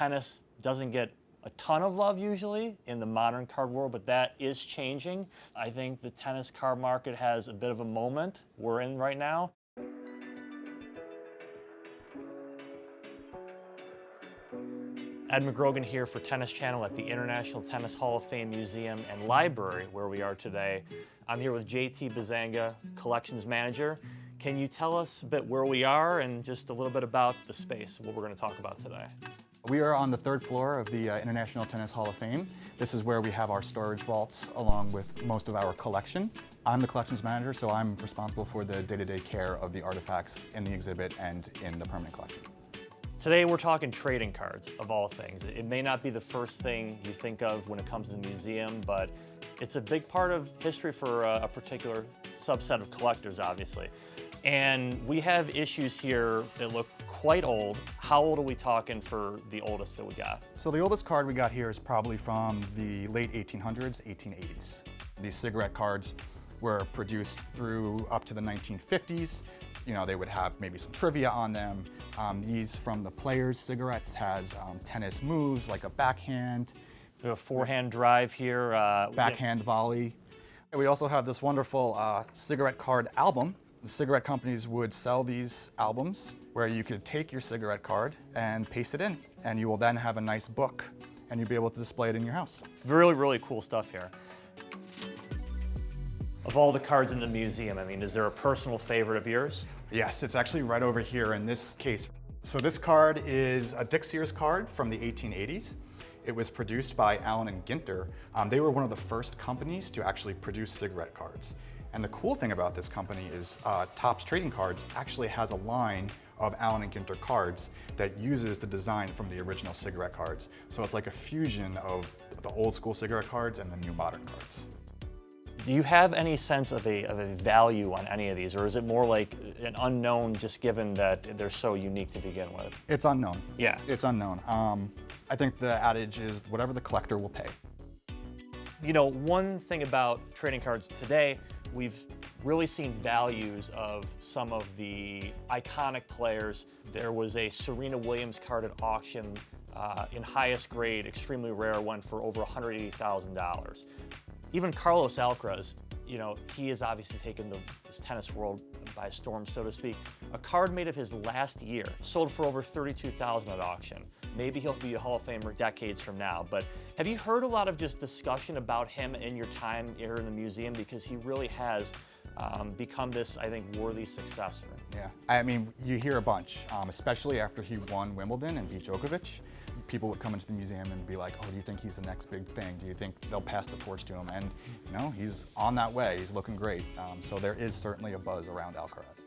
tennis doesn't get a ton of love usually in the modern card world, but that is changing. I think the tennis card market has a bit of a moment we're in right now. Ed McGrogan here for Tennis Channel at the International Tennis Hall of Fame Museum and Library, where we are today. I'm here with JT Bazanga, Collections Manager. Can you tell us a bit where we are and just a little bit about the space, what we're going to talk about today? We are on the third floor of the International Tennis Hall of Fame. This is where we have our storage vaults along with most of our collection. I'm the collections manager, so I'm responsible for the day-to-day care of the artifacts in the exhibit and in the permanent collection. Today we're talking trading cards, of all things. It may not be the first thing you think of when it comes to the museum, but it's a big part of history for a particular subset of collectors, obviously. And we have issues here that look quite old. How old are we talking for the oldest that we got? So the oldest card we got here is probably from the late 1800s, 1880s. These cigarette cards were produced through up to the 1950s. You know, they would have maybe some trivia on them. These from the players' cigarettes has tennis moves like a backhand. We have a forehand drive here. Backhand volley. And we also have this wonderful cigarette card album. The cigarette companies would sell these albums where you could take your cigarette card and paste it in, and you will then have a nice book and you'll be able to display it in your house. Really, really cool stuff here. Of all the cards in the museum, I mean, is there a personal favorite of yours? Yes, it's actually right over here in this case. So this card is a Dick Sears card from the 1880s. It was produced by Allen and Ginter. They were one of the first companies to actually produce cigarette cards. And the cool thing about this company is Topps Trading Cards actually has a line of Allen and Ginter cards that uses the design from the original cigarette cards. So it's like a fusion of the old school cigarette cards and the new modern cards. Do you have any sense of a value on any of these, or is it more like an unknown just given that they're so unique to begin with? It's unknown. Yeah. It's unknown. I think the adage is whatever the collector will pay. You know, one thing about trading cards today, we've really seen values of some of the iconic players. There was a Serena Williams card at auction in highest grade, extremely rare, went for over $180,000. Even Carlos Alcaraz, you know, he has obviously taken this tennis world by storm, so to speak. A card made of his last year sold for over $32,000 at auction. Maybe he'll be a Hall of Famer decades from now, but have you heard a lot of just discussion about him in your time here in the museum? Because he really has become this, I think, worthy successor. Yeah, I mean, you hear a bunch, especially after he won Wimbledon and beat Djokovic. People would come into the museum and be like, oh, do you think he's the next big thing? Do you think they'll pass the torch to him? And, you know, he's on that way. He's looking great. So there is certainly a buzz around Alcaraz.